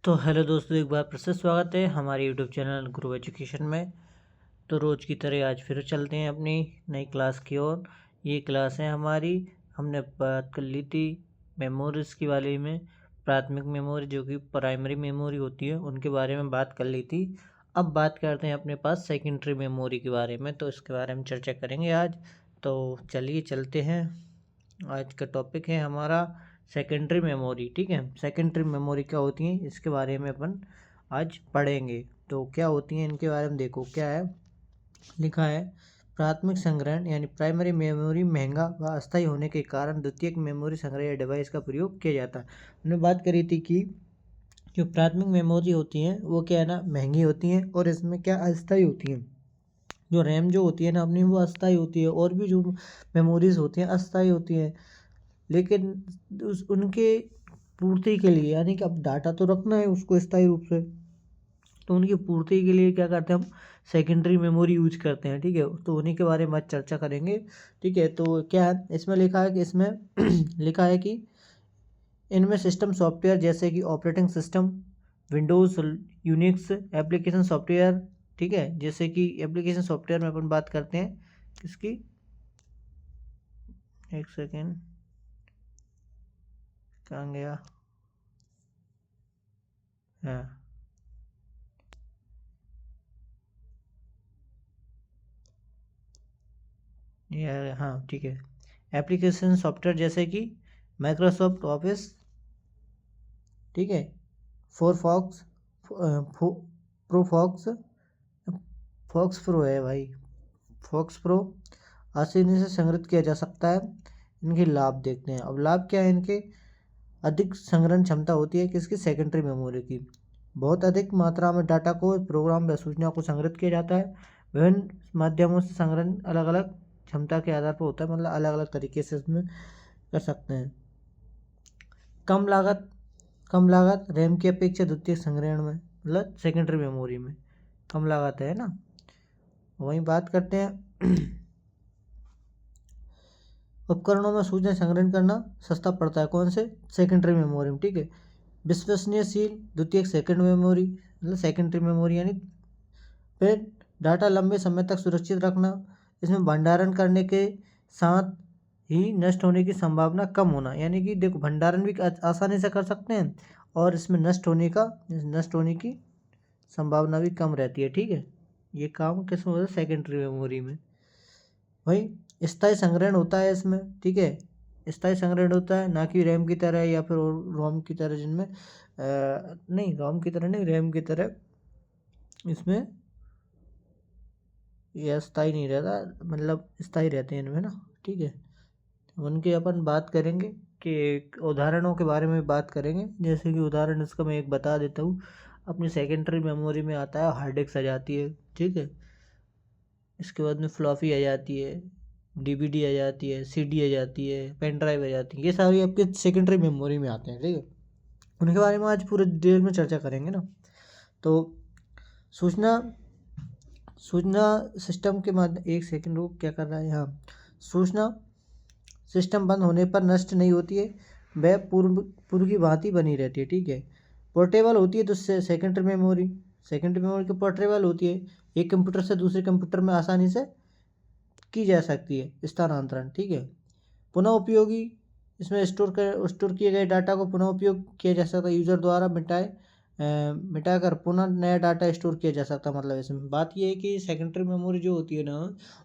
तो हेलो दोस्तों, एक बार फिर से स्वागत है हमारे यूट्यूब चैनल गुरु एजुकेशन में। तो रोज़ की तरह आज फिर चलते हैं अपनी नई क्लास की ओर। ये क्लास है हमारी, हमने बात कर ली थी मेमोरीज़ के बारे में। प्राथमिक मेमोरी जो कि प्राइमरी मेमोरी होती है उनके बारे में बात कर ली थी। अब बात करते हैं अपने पास सेकेंडरी मेमोरी के बारे में, तो इसके बारे में चर्चा करेंगे आज। तो चलिए चलते हैं। आज का टॉपिक है हमारा सेकेंडरी मेमोरी। ठीक है, सेकेंडरी मेमोरी क्या होती है इसके बारे में अपन आज पढ़ेंगे। तो क्या होती है इनके बारे में देखो क्या है लिखा है। प्राथमिक संग्रहण यानी प्राइमरी मेमोरी महंगा व अस्थायी होने के कारण द्वितीयक मेमोरी संग्रह या डिवाइस का प्रयोग किया जाता है। हमने बात करी थी कि जो प्राथमिक मेमोरी होती हैं वो क्या है ना, महंगी होती हैं और इसमें क्या अस्थायी होती हैं। जो रैम जो होती है ना अपनी, वो अस्थायी होती है, और भी जो मेमोरीज होती हैं अस्थायी होती हैं। लेकिन उनके पूर्ति के लिए, यानी कि अब डाटा तो रखना है उसको स्थायी रूप से, तो उनकी पूर्ति के लिए क्या करते हैं हम, सेकेंडरी मेमोरी यूज करते हैं। ठीक है, तो उन्हीं के बारे में आज चर्चा करेंगे। ठीक है, तो क्या है इसमें लिखा है कि इसमें लिखा है कि इनमें सिस्टम सॉफ्टवेयर जैसे कि operating system, Windows, Unix, application software. ठीक है, जैसे कि एप्लीकेशन सॉफ्टवेयर में अपन बात करते हैं किसकी, एक सेकेंड कहाँ गया, हाँ ये, हाँ ठीक है। एप्लीकेशन सॉफ्टवेयर जैसे कि माइक्रोसॉफ्ट ऑफिस, ठीक है, फोरफॉक्स, प्रोफॉक्स, फॉक्स प्रो है भाई, फॉक्स प्रो आसानी से संग्रहित किया जा सकता है। इनके लाभ देखते हैं। अब लाभ क्या है इनके, अधिक संग्रहण क्षमता होती है किसकी, सेकेंडरी मेमोरी की। बहुत अधिक मात्रा में डाटा को, प्रोग्राम या सूचना को संग्रहित किया जाता है। विभिन्न माध्यमों से संग्रहण अलग अलग क्षमता के आधार पर होता है, मतलब अलग अलग तरीके से इसमें कर सकते हैं। कम लागत, कम लागत रैम की अपेक्षा द्वितीयक संग्रहण में, मतलब सेकेंडरी मेमोरी में कम लागत है ना। वहीं बात करते हैं उपकरणों में सूचना संग्रहण करना सस्ता पड़ता है, कौन से, सेकेंडरी मेमोरी में। ठीक है, विश्वसनीयशील द्वितीयक सेकेंड मेमोरी, मतलब सेकेंडरी मेमोरी यानी। फिर डाटा लंबे समय तक सुरक्षित रखना, इसमें भंडारण करने के साथ ही नष्ट होने की संभावना कम होना, यानी कि देखो भंडारण भी आसानी से कर सकते हैं और इसमें नष्ट होने की संभावना भी कम रहती है। ठीक है, ये काम किस में होता है, सेकेंडरी मेमोरी में। वही स्थायी संग्रहण होता है इसमें। ठीक है, स्थायी संग्रहण होता है, ना कि रैम की तरह या फिर रोम की तरह, जिनमें नहीं रोम की तरह नहीं, रैम की तरह इसमें ये स्थायी नहीं रहता, मतलब स्थायी रहते हैं इनमें ना। ठीक है, उनकी अपन बात करेंगे कि उदाहरणों के बारे में बात करेंगे। जैसे कि उदाहरण इसका मैं एक बता देता हूँ। अपनी सेकेंडरी मेमोरी में आता है हार्ड डिस्क आ जाती है। ठीक है, इसके बाद में फ्लॉपी आ जाती है, डीवीडी आ जाती है, सीडी आ जाती है, पेन ड्राइव आ जाती है। ये सारी आपके सेकेंडरी मेमोरी में आते हैं। ठीक है, उनके बारे में आज पूरे डिटेल में चर्चा करेंगे ना। तो सूचना सूचना सिस्टम के माध्यम, एक सेकंड रुक, क्या कर रहा है यहाँ, सूचना सिस्टम बंद होने पर नष्ट नहीं होती है, वह पूर्व की भांति बनी रहती है। ठीक है, पोर्टेबल होती है, तो सेकेंडरी मेमोरी की पोर्टेबल होती है, एक कंप्यूटर से दूसरे कंप्यूटर में आसानी से की जा सकती है स्थानांतरण। ठीक है, पुनः उपयोगी, इसमें स्टोर किए गए डाटा को पुनः उपयोग किया जा सकता है, यूजर द्वारा मिटाकर पुनः नया डाटा स्टोर किया जा सकता है। मतलब इसमें बात ये है कि सेकेंडरी मेमोरी जो होती है ना,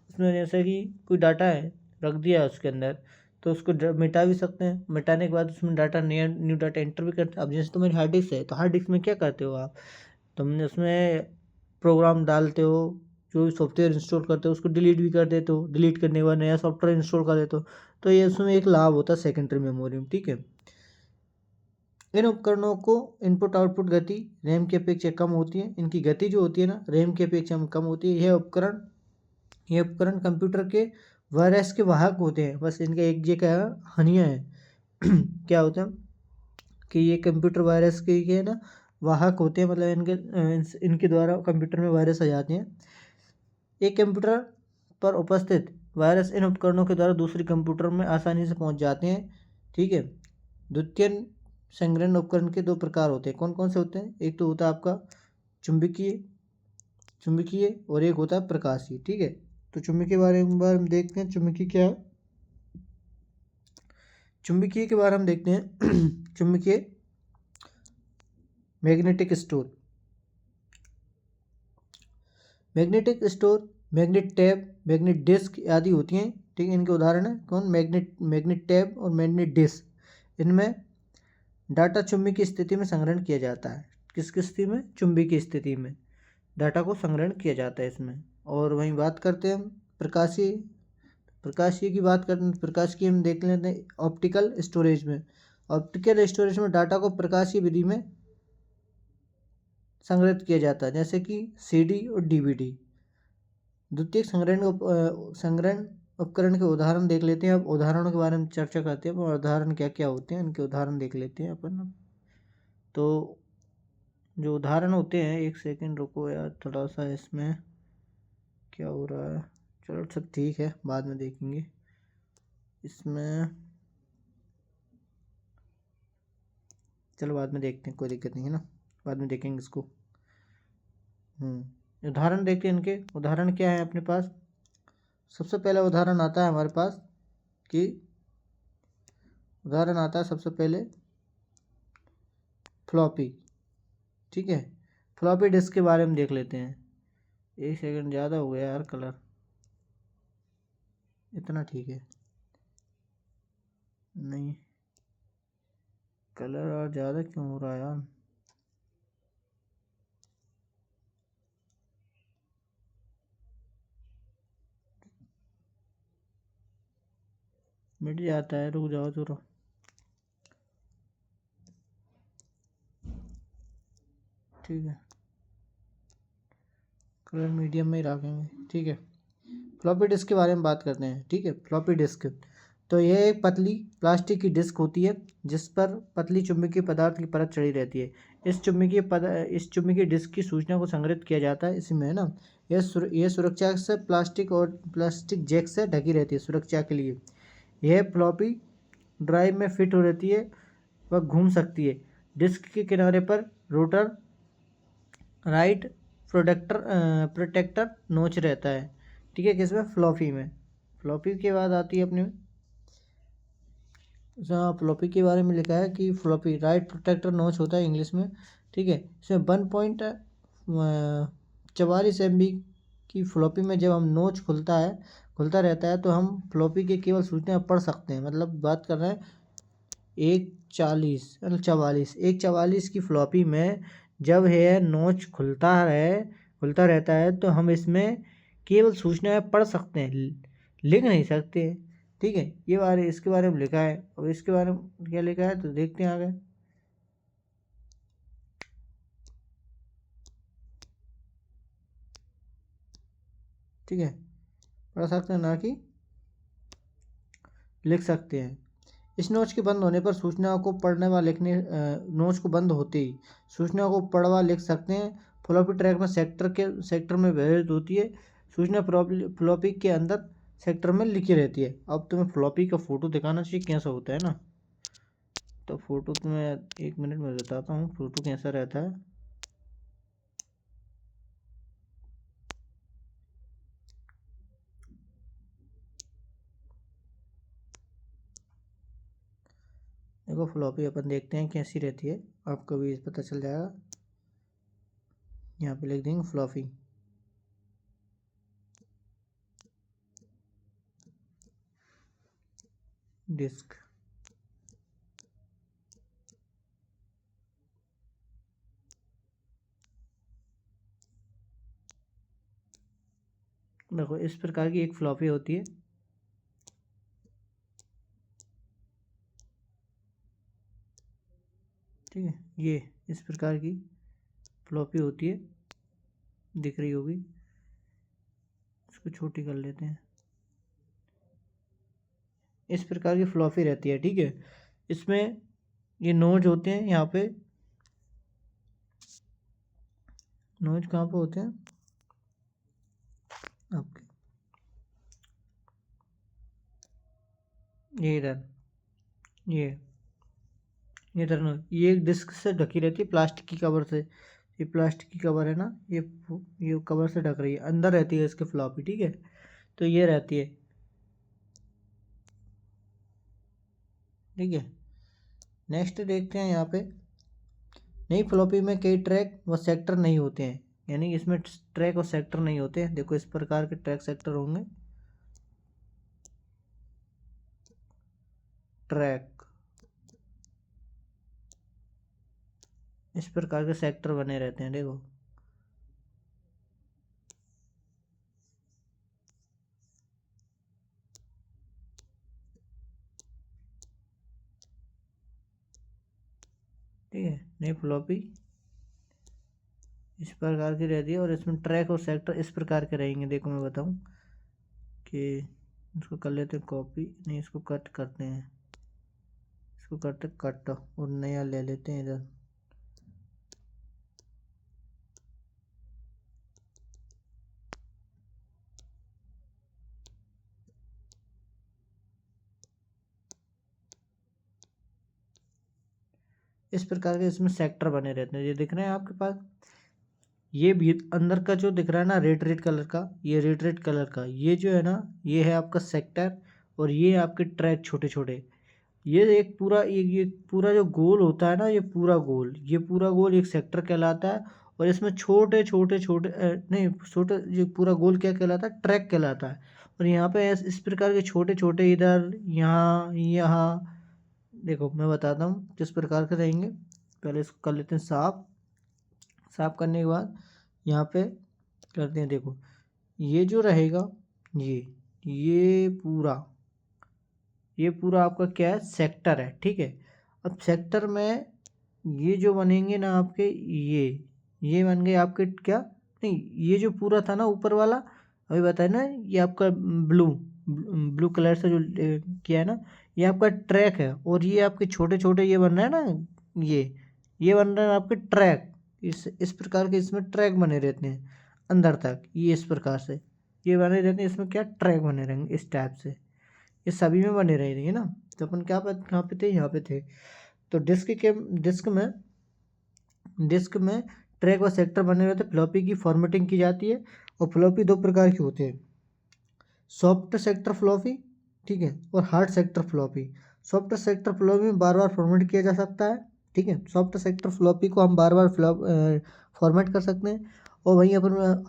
उसमें जैसे कि कोई डाटा है रख दिया है उसके अंदर, तो उसको मिटा भी सकते हैं। मिटाने के बाद उसमें डाटा न्यू डाटा एंटर भी करते हैं। अब जैसे तुम्हारी हार्ड डिस्क है, तो हार्ड डिस्क में क्या करते हो आप, तुमने उसमें प्रोग्राम डालते हो, जो भी सॉफ्टवेयर इंस्टॉल करते हो उसको डिलीट भी कर देते हो, डिलीट करने के बाद नया सॉफ्टवेयर इंस्टॉल कर देते हो। तो ये उसमें एक लाभ होता है सेकेंडरी मेमोरी में। ठीक है, इन उपकरणों को इनपुट आउटपुट गति रैम की अपेक्षा कम होती है। इनकी गति जो होती है ना, रैम की अपेक्षा में कम होती है। यह उपकरण कंप्यूटर के वायरस के वाहक होते हैं। बस इनका एक ये क्या हानियाँ है क्या होता है कि ये कंप्यूटर वायरस के है ना वाहक होते हैं, मतलब इनके द्वारा कंप्यूटर में वायरस आ जाते हैं। एक कंप्यूटर पर उपस्थित वायरस इन उपकरणों के द्वारा दूसरे कंप्यूटर में आसानी से पहुंच जाते हैं। ठीक है, द्वितीय संग्रहण उपकरण के दो प्रकार होते हैं। कौन कौन से होते हैं? एक तो होता है आपका चुंबकीय चुंबकीय और एक होता है प्रकाशीय। ठीक है, तो चुंबकीय के बारे में देखते हैं। चुंबकीय क्या है? चुंबकीय के बारे में देखते हैं। चुंबकीय magnetic store, magnetic store, magnet tab, magnet disk आदि होती हैं। ठीक है, इनके उदाहरण है कौन? मैग्नेट टैब और मैग्नेट डिस्क। इनमें डाटा चुंबकीय स्थिति में संग्रहण किया जाता है। किस किस स्थिति में? चुंबकीय स्थिति में डाटा को संग्रहण किया जाता है इसमें। और वहीं बात करते हैं हम प्रकाशीय, प्रकाशीय की बात करते हैं। प्रकाश की हम देख लेते हैं ऑप्टिकल स्टोरेज में। ऑप्टिकल स्टोरेज में डाटा को प्रकाशीय विधि में संग्रहित किया जाता है, जैसे कि सीडी और डीवीडी। द्वितीयक संग्रहण उपकरण के उदाहरण देख लेते हैं। अब उदाहरणों के बारे में चर्चा करते हैं। उदाहरण क्या क्या होते हैं, इनके उदाहरण देख लेते हैं अपन। तो जो उदाहरण होते हैं, एक सेकंड रुको यार, थोड़ा सा इसमें क्या हो रहा है। चलो सब ठीक है, बाद में देखेंगे इसमें। चलो बाद में देखते हैं, कोई दिक्कत नहीं है ना, बाद में देखेंगे इसको। उदाहरण देखते हैं इनके। उदाहरण क्या है अपने पास? सबसे पहला उदाहरण आता है हमारे पास कि उदाहरण आता है सबसे पहले फ्लॉपी। ठीक है, फ्लॉपी डिस्क के बारे में देख लेते हैं। एक सेकंड, ज़्यादा हो गया यार कलर, इतना ठीक है नहीं, कलर और ज़्यादा क्यों हो रहा है यार? मिट जाता है, रुक जाओ थोड़ा। ठीक है, कलर मीडियम में ही रखेंगे। ठीक है, फ्लॉपी डिस्क के बारे में बात करते हैं। ठीक है, फ्लॉपी डिस्क तो यह एक पतली प्लास्टिक की डिस्क होती है जिस पर पतली चुंबकीय पदार्थ की परत चढ़ी रहती है। इस चुंबकीय डिस्क की सूचना को संग्रहित किया जाता है इसमें, है ना। यह सुरक्षा से प्लास्टिक जैक से ढकी रहती है, सुरक्षा के लिए। यह फ्लॉपी ड्राइव में फिट हो रहती है, वह घूम सकती है। डिस्क के किनारे पर रोटर राइट प्रोटेक्टर नोच रहता है। ठीक है, किसमें? फ्लॉपी में। फ्लॉपी के बाद आती है अपने, हाँ, फ्लॉपी के बारे में लिखा है कि फ्लॉपी राइट प्रोटेक्टर नोच होता है इंग्लिश में। ठीक है, इसमें 1.44 MB की फ्लॉपी में जब हम नोच खुलता रहता है तो हम फ्लॉपी के केवल सूचना पढ़ सकते हैं। मतलब बात कर रहे हैं 144 की फ्लॉपी में जब है नोच खुलता रहता है तो हम इसमें केवल सूचनाएं पढ़ सकते हैं, लिख नहीं सकते। ठीक है, इसके बारे में लिखा है। और इसके बारे में क्या लिखा है तो देखते हैं आगे। ठीक है, पढ़ सकते हैं ना कि लिख सकते हैं। इस नोच के बंद होने पर सूचनाओं को पढ़ने व लिखने नोच को बंद होते ही सूचना को पढ़ व लिख सकते हैं। फ्लॉपी ट्रैक में सेक्टर में व्यवहृत होती है। सूचना फ्लॉपी के अंदर सेक्टर में लिखी रहती है। अब तुम्हें फ्लॉपी का फोटो दिखाना चाहिए कैसा होता है ना, तो फोटो तुम्हें 1 मिनट में बताता हूँ फोटो कैसा रहता है। देखो फ्लॉपी अपन देखते हैं कैसी रहती है, आपको भी पता चल जाएगा। यहाँ पे लिख देंगे फ्लॉपी डिस्क। देखो इस प्रकार की एक फ्लॉपी होती है। ठीक है, ये इस प्रकार की फ्लॉपी होती है, दिख रही होगी। इसको छोटी कर लेते हैं। इस प्रकार की फ्लॉपी रहती है। ठीक है, इसमें ये नोज होते हैं। यहाँ पे नोज कहाँ पे होते हैं आपके? ये इधर, ये इधर ना, ये एक डिस्क से ढकी रहती है प्लास्टिक की कवर से। ये प्लास्टिक की कवर है ना, ये कवर से ढक रही है, अंदर रहती है इसके फ्लॉपी, ठीक है। तो ये रहती है, ठीक है। नेक्स्ट देखते हैं यहाँ पे, नई फ्लॉपी में कई ट्रैक व सेक्टर नहीं होते हैं, यानी इसमें ट्रैक और सेक्टर नहीं होते हैं। देखो इस प्रकार के ट्रैक सेक्टर होंगे, ट्रैक, इस प्रकार के सेक्टर बने रहते हैं। देखो ठीक है, नई फ्लॉपी इस प्रकार की रहती है और इसमें ट्रैक और सेक्टर इस प्रकार के रहेंगे। देखो मैं बताऊं कि इसको कर लेते हैं कॉपी, नहीं इसको कट करते हैं, इसको करते कट और नया ले लेते हैं इधर। इस प्रकार के इसमें सेक्टर बने रहते हैं, ये दिख रहे हैं आपके पास। ये भी अंदर का जो दिख रहा है ना रेड रेड कलर का, ये रेड रेड कलर का, ये जो है ना, ये है आपका सेक्टर, और ये आपके ट्रैक छोटे छोटे। ये एक पूरा ये पूरा जो गोल होता है ना, ये पूरा गोल, ये पूरा गोल एक सेक्टर कहलाता है। और इसमें छोटे छोटे छोटे नहीं छोटे, ये पूरा गोल क्या कहलाता है, ट्रैक कहलाता है। और यहाँ पे इस प्रकार के छोटे छोटे इधर, यहाँ यहाँ, देखो मैं बताता हूँ किस प्रकार के रहेंगे। पहले इसको कर लेते हैं साफ। साफ करने के बाद यहाँ पे करते हैं, देखो ये जो रहेगा, ये पूरा, ये पूरा आपका क्या है, सेक्टर है, ठीक है। अब सेक्टर में ये जो बनेंगे ना आपके, ये बन गए आपके क्या, नहीं ये जो पूरा था ना ऊपर वाला, अभी बताया ना, ये आपका ब्लू ब्लू कलर से जो किया है ना, ये आपका ट्रैक है। और ये आपके छोटे छोटे ये बन रहा है ना, ये बन रहा है आपके ट्रैक। इस प्रकार के इसमें ट्रैक बने रहते हैं अंदर तक, ये इस प्रकार से ये बने रहते हैं। इसमें क्या ट्रैक बने रहेंगे इस टाइप से, ये सभी में बने रहेंगे ना। तो अपन क्या कहाँ पे थे, यहाँ पे थे। तो डिस्क में ट्रैक व सेक्टर बने रहते हैं। फ्लॉपी की फॉर्मेटिंग की जाती है, और फ्लॉपी दो प्रकार के होते हैं, सॉफ्ट सेक्टर फ्लॉपी, ठीक है, और hard sector floppy. Soft sector floppy में बार बार फॉर्मेट किया जा सकता है, ठीक है। सॉफ्ट सेक्टर फ्लॉपी को हम बार बार फॉर्मेट कर सकते हैं। और वहीं अपन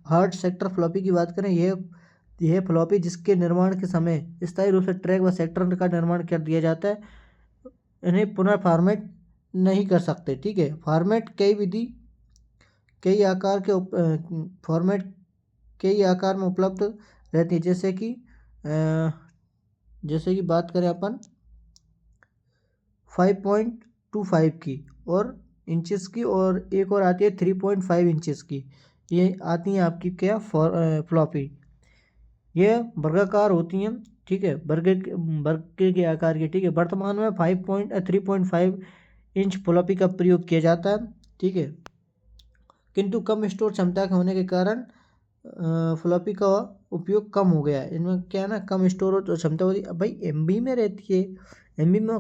हार्ड सेक्टर फ्लॉपी की बात करें, यह फ्लॉपी जिसके निर्माण के समय स्थायी रूप से ट्रैक व सेक्टर का निर्माण कर दिया जाता है, इन्हें पुनः फॉर्मेट नहीं कर सकते, ठीक है। फॉर्मेट कई विधि, कई आकार के फॉर्मेट कई आकार में उपलब्ध रहती है, जैसे कि बात करें अपन 5.25 की और इंचेस की, और एक और आती है 3.5 इंचेस की। ये आती हैं आपकी क्या, फ्लॉपी। ये वर्गाकार होती हैं, ठीक है, वर्ग के आकार की, ठीक है। वर्तमान में 3.5 इंच फ्लॉपी का प्रयोग किया जाता है, ठीक है। किंतु कम स्टोर क्षमता के होने के कारण फ्लॉपी का उपयोग कम हो गया है। इनमें क्या है ना, कम स्टोर क्षमता होती है, भाई एमबी में रहती है। एमबी में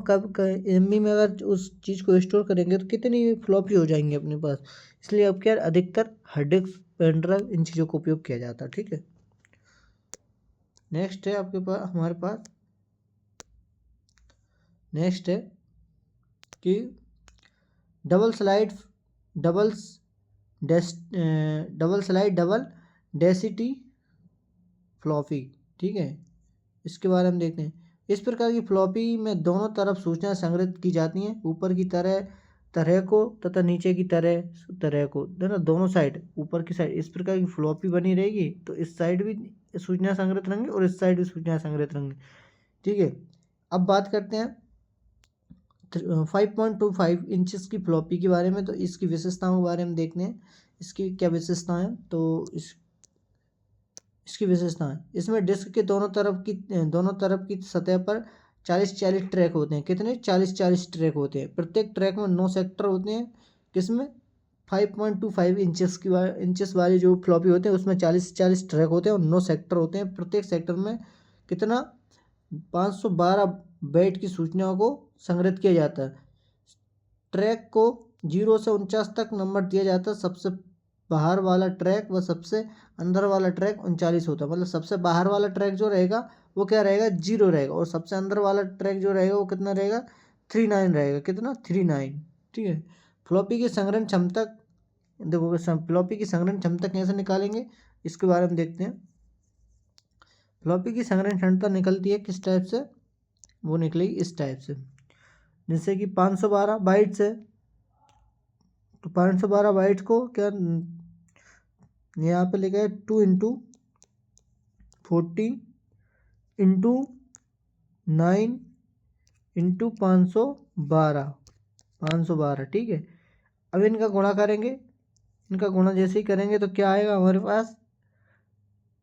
एमबी में अगर उस चीज़ को स्टोर करेंगे तो कितनी फ्लॉपी हो जाएंगे अपने पास। इसलिए अब क्या अधिकतर हार्ड डिस्क, पेन ड्राइव, इन चीज़ों का उपयोग किया जाता है, ठीक है। नेक्स्ट है आपके पास, हमारे पास नेक्स्ट है कि double slide double density floppy, ठीक है। इसके बारे में देखते हैं। इस प्रकार की फ्लॉपी में दोनों तरफ सूचना संग्रहित की जाती हैं, ऊपर की तरह को तथा नीचे की तरह को, है ना, दोनों साइड, ऊपर की साइड इस प्रकार की फ्लॉपी बनी रहेगी। तो इस साइड भी सूचना संग्रहित रहेंगे और इस साइड भी सूचना संग्रहित रहेंगे, ठीक है। अब बात करते हैं 5.25 इंचेस की फ्लॉपी के बारे में। तो इसकी विशेषताओं के बारे में देखते हैं, इसकी क्या विशेषताएं हैं। तो इसकी विशेषताएं, इसमें डिस्क के दोनों तरफ की सतह पर 40-40 ट्रैक होते हैं। कितने, 40-40 ट्रैक होते हैं। प्रत्येक ट्रैक में 9 सेक्टर होते हैं। किसमें, 5.25 इंचेस वाली जो फ्लॉपी होते हैं उसमें 40-40 ट्रैक होते हैं और 9 सेक्टर होते हैं। प्रत्येक सेक्टर में कितना, 512 बाइट की सूचनाओं को संग्रहित किया जाता है। ट्रैक को 0 से 49 तक नंबर दिया जाता है। सबसे बाहर वाला ट्रैक व सबसे अंदर वाला ट्रैक 39 होता है। मतलब सबसे बाहर वाला ट्रैक जो रहेगा वो क्या रहेगा, 0 रहेगा, और सबसे अंदर वाला ट्रैक जो रहेगा वो कितना रहेगा, 39 रहेगा। कितना, 39। ठीक है। फ्लॉपी की संग्रहण क्षमता, देखो फ्लॉपी की संग्रहण क्षमता कैसे निकालेंगे इसके बारे में देखते हैं। फ्लॉपी की संग्रहण क्षमता निकलती है किस टाइप से, वो निकलेगी इस टाइप से, जैसे कि 512 बाइट्स है, तो 512 बाइट्स को क्या यहाँ पे लिखा है 2 इंटू 40 इंटू 9 इंटू 512। ठीक है। अब इनका गुणा करेंगे, इनका गुणा जैसे ही करेंगे तो क्या आएगा हमारे पास,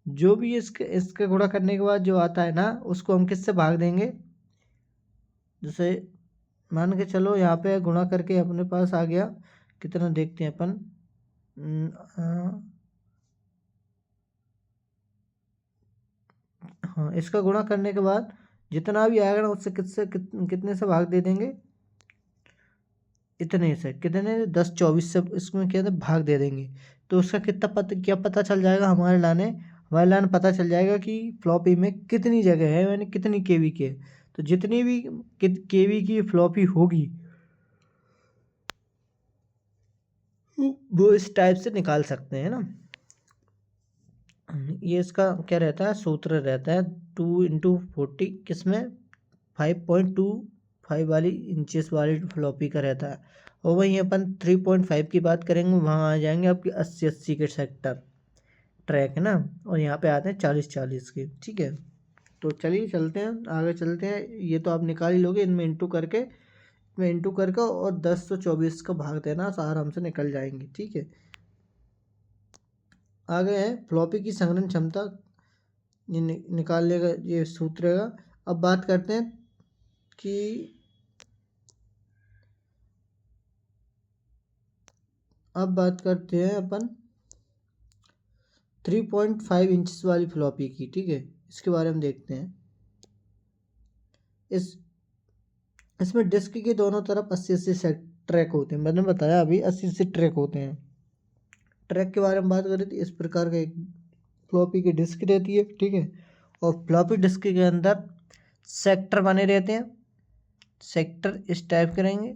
जो भी इसके गुणा करने के बाद जो आता है ना उसको हम किससे भाग देंगे। जैसे मान के चलो यहाँ पे गुणा करके अपने पास आ गया कितना, देखते हैं अपन, हाँ, इसका गुणा करने के बाद जितना भी आएगा ना उससे कितने से भाग दे देंगे, इतने से, कितने, 10 24 से इसमें क्या है भाग दे देंगे। तो उसका क्या पता चल जाएगा, हमारे लाने पता चल जाएगा कि फ्लॉपी में कितनी जगह है, यानी कितनी केवी के। तो जितनी भी केवी की फ्लॉपी होगी वो इस टाइप से निकाल सकते हैं ना। ये इसका क्या रहता है, सूत्र रहता है 2 इंटू 40, किसमें 5.25 वाली इंचेस वाली फ्लॉपी का रहता है। और वहीं अपन 3.5 की बात करेंगे, वहाँ आ जाएंगे आपके 80 के सेक्टर ट्रैक है ना, और यहाँ पे आते हैं 40 के। ठीक है। तो चलिए चलते हैं आगे, चलते हैं। ये तो आप निकाल ही लोगे, इनमें इंटू करके और 10 से 24 का भाग देना, तो आराम से निकल जाएंगे। ठीक है। आगे है फ्लॉपी की संग्रहण क्षमता, ये निकालने का ये सूत्र है। अब बात करते हैं कि अपन 3.5 इंचेस वाली फ्लॉपी की। ठीक है। इसके बारे में देखते हैं। इसमें डिस्क के दोनों तरफ 80 ट्रैक होते हैं। मैंने बताया अभी 80 ट्रैक होते हैं। ट्रैक के बारे में बात करें तो इस प्रकार का एक फ्लॉपी की डिस्क रहती है। ठीक है। और फ्लॉपी डिस्क के अंदर सेक्टर बने रहते हैं। सेक्टर इस टाइप के रहेंगे,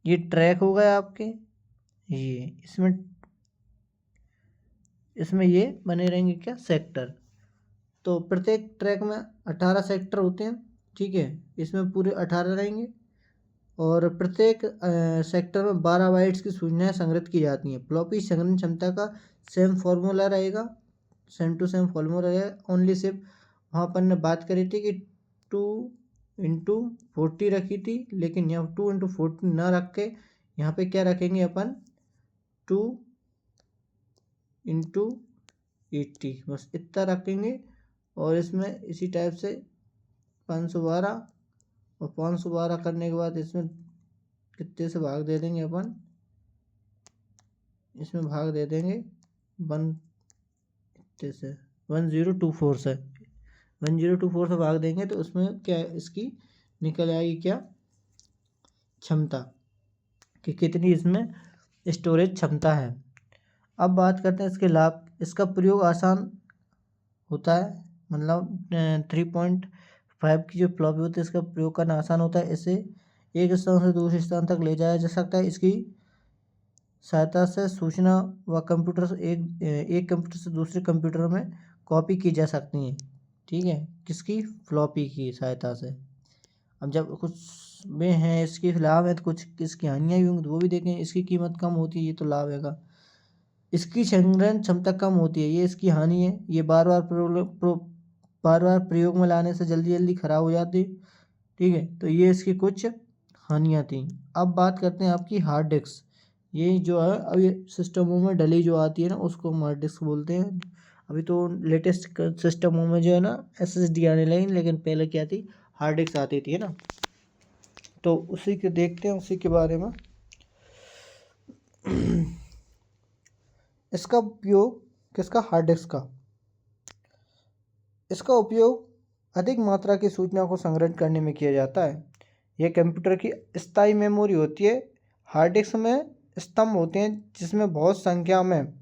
ये ट्रैक हो गए आपके, ये इसमें ये बने रहेंगे क्या, सेक्टर। तो प्रत्येक ट्रैक में 18 सेक्टर होते हैं। ठीक है। इसमें पूरे 18 रहेंगे, और प्रत्येक सेक्टर में 12 बाइट्स की सूचनाएं संग्रहित की जाती हैं। फ्लॉपी संग्रहण क्षमता का सेम फॉर्मूला रहेगा, सेम टू सेम फॉर्मूला रहेगा। ओनली सिर्फ वहाँ पर ने बात करी थी कि 2 इंटू 40 रखी थी, लेकिन यहाँ 2 इंटू 40 ना रख के यहाँ पे क्या रखेंगे अपन, 2 इंटू 80, बस इतना रखेंगे। और इसमें इसी टाइप से 512, और 512 करने के बाद इसमें कितने से भाग दे देंगे अपन, इसमें भाग दे देंगे 1024 से, 1024 से भाग देंगे तो उसमें क्या इसकी निकल आएगी क्या क्षमता, कि कितनी इसमें स्टोरेज क्षमता है। अब बात करते हैं इसके लाभ। इसका प्रयोग आसान होता है, मतलब 3.5 की जो फ्लॉपी होती है इसका प्रयोग करना आसान होता है। इसे एक स्थान से दूसरे स्थान तक ले जाया जा सकता है। इसकी सहायता से सूचना व कंप्यूटर से एक कंप्यूटर से दूसरे कंप्यूटर में कॉपी की जा सकती है। ठीक है। किसकी, फ्लॉपी की सहायता से। अब जब कुछ में है इसके लाभ है तो कुछ इसकी हानियाँ भी होंगी, तो वो भी देखें। इसकी कीमत कम होती है, ये तो लाभ है। इसकी संग्रहण क्षमता कम होती है, ये इसकी हानि है। ये बार बार प्रयोग में लाने से जल्दी खराब हो जाती है। ठीक है। तो ये इसकी कुछ हानियाँ थी। अब बात करते हैं आपकी हार्ड डिस्क। ये जो है अब ये सिस्टमों में डली जो आती है ना उसको हम हार्ड डिस्क बोलते हैं। अभी तो लेटेस्ट सिस्टमों में जो है ना SSD आने लगी, लेकिन पहले क्या थी, हार्ड डिस्क आती थी, है ना। तो उसी के देखते हैं, उसी के बारे में। इसका उपयोग किसका, हार्ड डिस्क का। इसका उपयोग अधिक मात्रा की सूचना को संग्रहित करने में किया जाता है। यह कंप्यूटर की स्थायी मेमोरी होती है। हार्ड डिस्क में स्तंभ होते हैं जिसमें बहुत संख्या में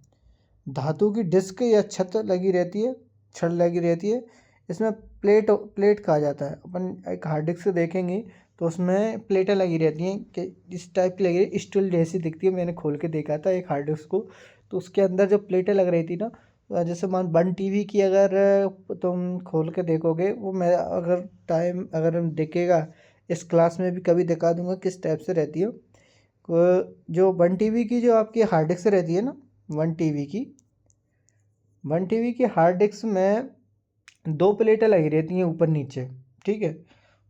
धातु की डिस्क या छत लगी रहती है, छड़ लगी रहती है। इसमें प्लेट कहा जाता है। अपन एक हार्ड डिस्क देखेंगे तो उसमें प्लेटें लगी रहती हैं कि इस टाइप की लगी रही, स्टील जैसी दिखती है। मैंने खोल के देखा था एक हार्ड डिस्क को, तो उसके अंदर जो प्लेटें लग रही थी ना, जैसे मान 1 TB की अगर तुम खोल के देखोगे, वो मैं अगर दिखेगा इस क्लास में भी कभी दिखा दूंगा किस टाइप से रहती है। जो 1 TB की जो आपकी हार्ड डिस्क रहती है ना, 1 TB की हार्ड डिस्क में 2 प्लेटें लगी रहती हैं ऊपर नीचे, ठीक है।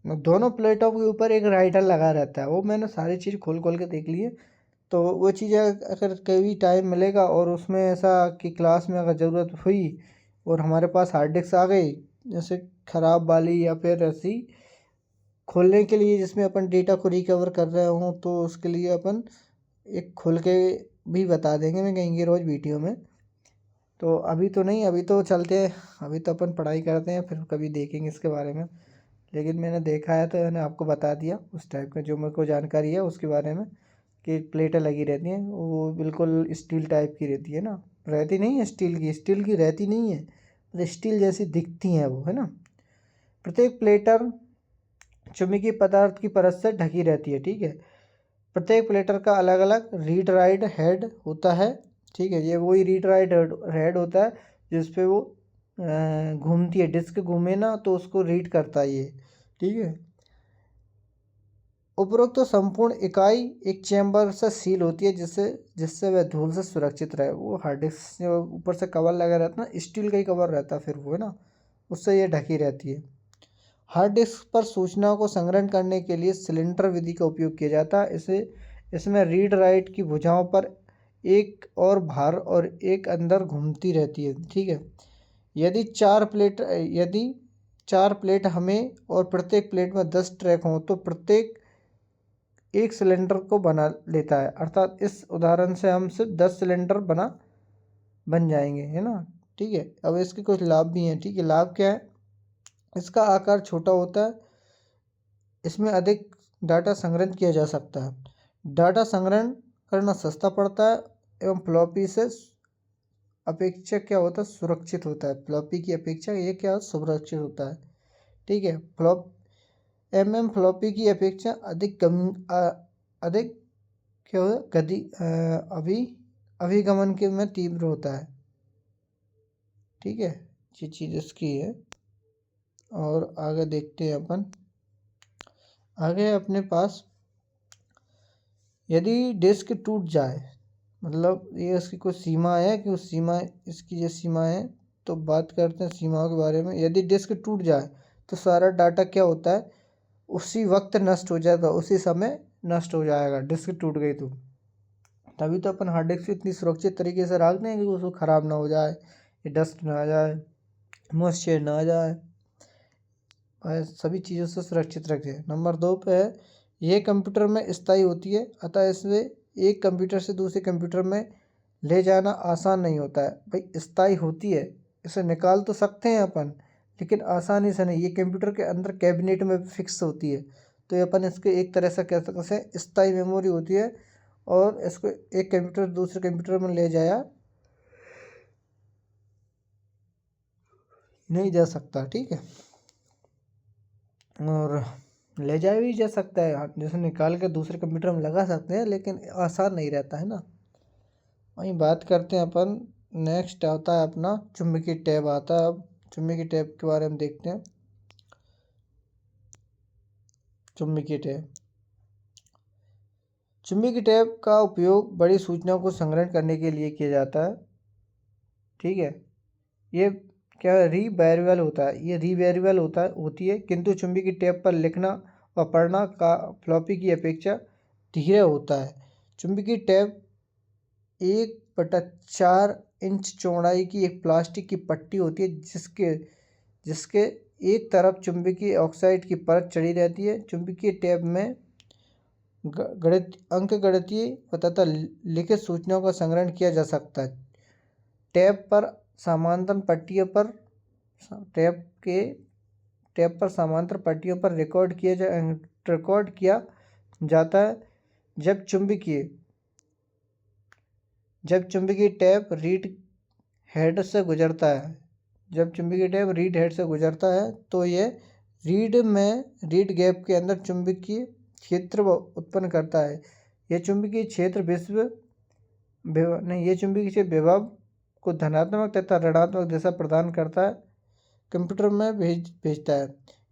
दोनों प्लेटों के ऊपर एक राइटर लगा रहता है। वो मैंने सारी चीज़ खोल खोल के देख ली है। तो वो चीज़ें अगर कभी टाइम मिलेगा और उसमें ऐसा कि क्लास में अगर ज़रूरत हुई और हमारे पास हार्ड डिस्क आ गई जैसे ख़राब वाली या फिर ऐसी खोलने के लिए जिसमें अपन डेटा को रिकवर कर रहे हों, तो उसके लिए अपन एक खोल के भी बता देंगे, मैं कहेंगे रोज़ वीडियो में। तो अभी तो नहीं, अभी तो चलते हैं, अभी तो अपन पढ़ाई करते हैं, फिर कभी देखेंगे इसके बारे में। लेकिन मैंने देखा है तो मैंने आपको बता दिया उस टाइप का जो मेरे को जानकारी है उसके बारे में, कि प्लेटें लगी रहती हैं। वो बिल्कुल स्टील टाइप की रहती है ना, रहती नहीं है स्टील की रहती नहीं है, मतलब स्टील जैसी दिखती हैं वो, है ना। प्रत्येक प्लेटर चुंबकीय पदार्थ की परत से ढकी रहती है, ठीक है। प्रत्येक प्लेटर का अलग अलग रीड राइट हेड होता है, ठीक है। ये वही रीड राइट हेड होता है जिस पे वो घूमती है, डिस्क घूमे ना तो उसको रीड करता है ये, ठीक है। उपरोक्त तो संपूर्ण इकाई एक चैम्बर से सील होती है जिससे वह धूल से सुरक्षित रहे। वो हार्ड डिस्क जो ऊपर से कवर लगा रहता है ना, स्टील का ही कवर रहता है, फिर वो है ना, उससे ये ढकी रहती है। हार्ड डिस्क पर सूचनाओं को संग्रहण करने के लिए सिलेंडर विधि का उपयोग किया जाता है। इसमें रीड राइट की भुजाओं पर एक और बाहर और एक अंदर घूमती रहती है, ठीक है। यदि चार प्लेट हमें और प्रत्येक प्लेट में 10 ट्रैक हों तो प्रत्येक एक सिलेंडर को बना लेता है। अर्थात इस उदाहरण से हम सिर्फ 10 सिलेंडर बन जाएंगे, है ना, ठीक है। अब इसके कुछ लाभ भी हैं, ठीक है। लाभ क्या है? इसका आकार छोटा होता है, इसमें अधिक डाटा संग्रहण किया जा सकता है। डाटा संग्रहण करना सस्ता पड़ता है एवं फ्लॉपी से अपेक्षा क्या होता है, सुरक्षित होता है। फ्लॉपी की अपेक्षा ये क्या सुरक्षित होता है, ठीक है। फ्लॉपी की अपेक्षा अधिक क्या होता है, अभिगमन के में तीव्र होता है, ठीक है। ये चीज़ इसकी है। और आगे देखते हैं अपन, आगे अपने पास यदि डिस्क टूट जाए, मतलब ये इसकी कोई सीमा है कि उस सीमा, इसकी जो सीमा है, तो बात करते हैं सीमाओं के बारे में। यदि डिस्क टूट जाए तो सारा डाटा क्या होता है, उसी वक्त नष्ट हो जाएगा, उसी समय नष्ट हो जाएगा। डिस्क टूट गई तो तभी तो अपन हार्ड डिस्क इतनी सुरक्षित तरीके से रख दें कि उसको ख़राब ना हो जाए, ये डस्ट ना आ जाए, मॉइस्चर ना आ जाए, सभी चीज़ों से सुरक्षित रखें। नंबर 2 पे है, ये कंप्यूटर में स्थायी होती है, अतः इसे एक कंप्यूटर से दूसरे कंप्यूटर में ले जाना आसान नहीं होता है। भाई स्थायी होती है, इसे निकाल तो सकते हैं अपन, लेकिन आसानी से नहीं। ये कंप्यूटर के अंदर कैबिनेट में फिक्स होती है, तो ये अपन इसके एक तरह से कह सकते हैं स्थायी मेमोरी होती है, और इसको एक कंप्यूटर दूसरे कंप्यूटर में ले जाया नहीं जा सकता, ठीक है। और ले जाया भी जा सकता है, जैसे निकाल कर दूसरे कंप्यूटर में लगा सकते हैं, लेकिन आसान नहीं रहता है ना। वहीं बात करते हैं अपन, नेक्स्ट आता है अपना चुंबकीय टैब आता है। अब चुंबकीय टैब के बारे में देखते हैं। चुंबकीय टैब का उपयोग बड़ी सूचनाओं को संग्रहण करने के लिए किया जाता है, ठीक है। ये क्या रीवेरिएबल होता है, ये रीवेरिएबल होती है, किंतु चुंबकीय टैब पर लिखना व पढ़ना का फ्लॉपी की अपेक्षा धीरे होता है। चुंबकीय टैब 1/4 इंच चौड़ाई की एक प्लास्टिक की पट्टी होती है जिसके एक तरफ चुंबकीय ऑक्साइड की परत चढ़ी रहती है। चुंबकीय टैब में अंकगणितीय तथा लिखित सूचनाओं का संग्रहण किया जा सकता है। टैब पर समानांतर पट्टियों पर रिकॉर्ड रिकॉर्ड किया जाता है जब चुंबकीय टैप रीड हेड से गुजरता है। जब चुंबकीय टैप रीड हेड से गुजरता है तो ये रीड गैप के अंदर चुंबकीय क्षेत्र उत्पन्न करता है। यह चुंबकीय क्षेत्र विभव को धनात्मक तथा ऋणात्मक दिशा प्रदान करता है, कंप्यूटर में भेजता है।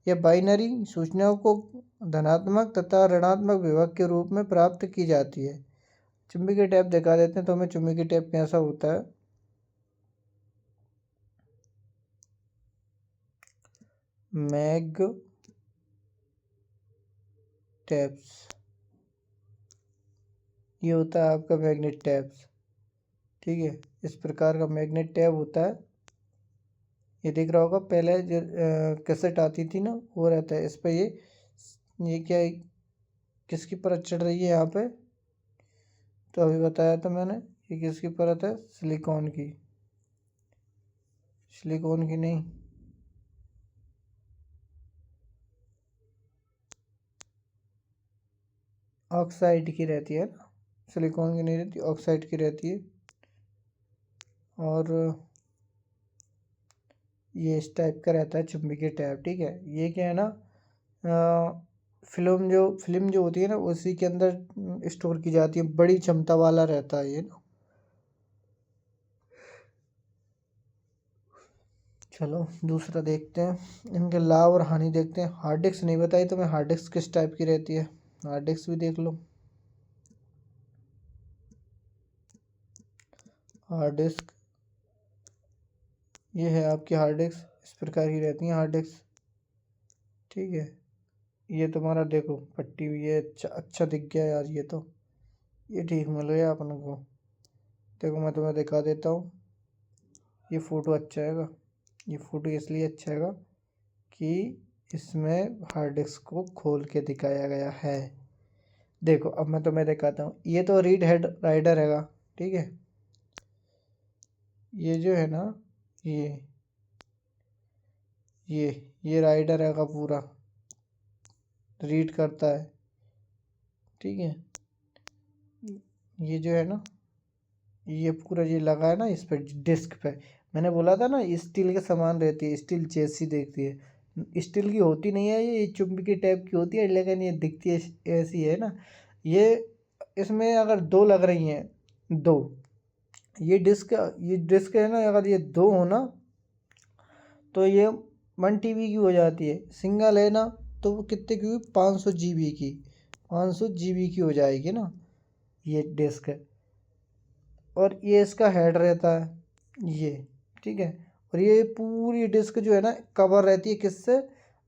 यह बाइनरी सूचनाओं को धनात्मक तथा ऋणात्मक विभव के रूप में प्राप्त की जाती है। चुंबकीय टैप दिखा देते हैं तो हमें चुंबकीय टैप कैसा होता है। मैग टैप्स, ये होता है आपका मैग्नेट टैप्स। ठीक है, इस प्रकार का मैग्नेट टैप होता है। ये दिख रहा होगा, पहले जो कैसेट आती थी ना वो रहता है इस पर। ये क्या है, किसकी परत चढ़ रही है यहाँ पे, तो अभी बताया था मैंने। ये किसकी परत है, सिलिकॉन की नहीं, ऑक्साइड की रहती है ना, सिलिकॉन की नहीं रहती, ऑक्साइड की रहती है। और ये इस टाइप का रहता है चुंबकीय टैप। ठीक है, ये क्या है ना, फिल्म जो होती है ना उसी के अंदर स्टोर की जाती है, बड़ी क्षमता वाला रहता है ये ना। चलो दूसरा देखते हैं, इनके लाभ और हानि देखते हैं। हार्ड डिस्क नहीं बताई तो मैं हार्ड डिस्क किस टाइप की रहती है, हार्ड डिस्क भी देख लो। हार्ड डिस्क, ये है आपकी हार्ड डिस्क, इस प्रकार की रहती है हार्ड डिस्क। ठीक है, ये तुम्हारा देखो पट्टी हुई है, अच्छा दिख गया यार, ये ठीक मिल गया अपन को। देखो मैं तुम्हें दिखा देता हूँ, ये फ़ोटो अच्छा हैगा। ये फ़ोटो इसलिए अच्छा हैगा कि इसमें हार्ड डिस्क को खोल के दिखाया गया है। देखो अब मैं तुम्हें दिखाता हूँ, ये तो रीड हेड राइडर हैगा। ठीक है, ये जो है ना, ये राइडर हैगा, पूरा रीड करता है। ठीक है, ये जो है ना, ये पूरा ये लगा है ना इस पर डिस्क पे। मैंने बोला था ना स्टील के समान रहती है, स्टील जैसी देखती है। स्टील की होती नहीं है ये चुंबकीय टाइप की होती है, लेकिन ये दिखती है ऐसी है ना। ये इसमें अगर दो लग रही हैं, दो, ये डिस्क है ना, अगर ये दो हो ना तो ये 1 TB की हो जाती है। सिंगल है ना तो वो कितने की हुई, 500 GB की, 500 GB की हो जाएगी ना ये डिस्क है। और ये इसका हेड रहता है ये। ठीक है, और ये पूरी डिस्क जो है ना कवर रहती है किससे,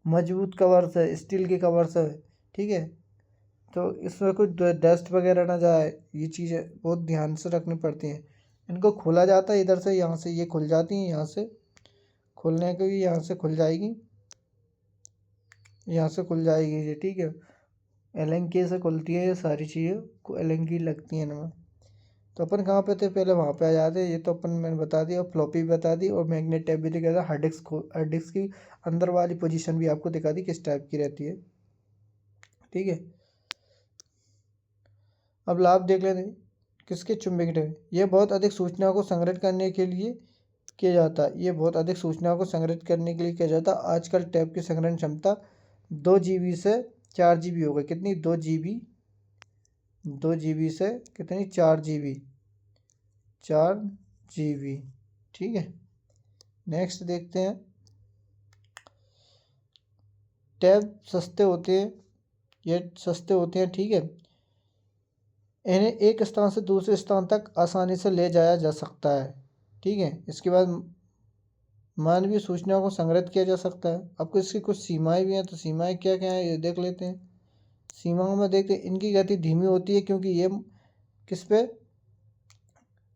मजबूत कवर से, स्टील के कवर से। ठीक है, तो इसमें कुछ डस्ट वगैरह ना जाए, ये चीज़ें बहुत ध्यान से रखनी पड़ती हैं। इनको खोला जाता है इधर से, यहाँ से ये खुल जाती हैं, यहाँ से खोलने के भी यहाँ से खुल जाएगी, यहाँ से खुल जाएगी ये। ठीक है, एलन की से खुलती है ये सारी चीज़ें, एलन की लगती हैं इनमें। तो अपन कहाँ पे थे, पहले वहाँ पे आ जाते हैं। ये तो अपन मैंने बता दिया, और फ्लॉपी भी बता दी, और मैग्नेट टैप भी दिखा था। हार्ड डिस्क की अंदर वाली पोजीशन भी आपको दिखा दी किस टाइप की रहती है। ठीक है, अब लाभ देख लेते हैं किसके, चुंबकीय टैप। ये बहुत अधिक सूचनाओं को संग्रहित करने के लिए किया जाता है। ये बहुत अधिक सूचनाओं को संग्रहित करने के लिए किया जाता है। आजकल टैप की संग्रहण क्षमता 2 GB से 4 GB हो गई। कितनी, 2 GB, 2 GB से कितनी, 4 GB, 4 GB। ठीक है, नेक्स्ट देखते हैं। टैब सस्ते होते हैं, ये सस्ते होते हैं। ठीक है, इन्हें एक स्थान से दूसरे स्थान तक आसानी से ले जाया जा सकता है। ठीक है, इसके बाद मानवीय सूचनाओं को संग्रहित किया जा सकता है। आपको इसकी कुछ सीमाएं भी हैं, तो सीमाएं क्या क्या हैं ये देख लेते हैं। सीमाओं में देखते हैं, इनकी गति धीमी होती है क्योंकि ये किस पे,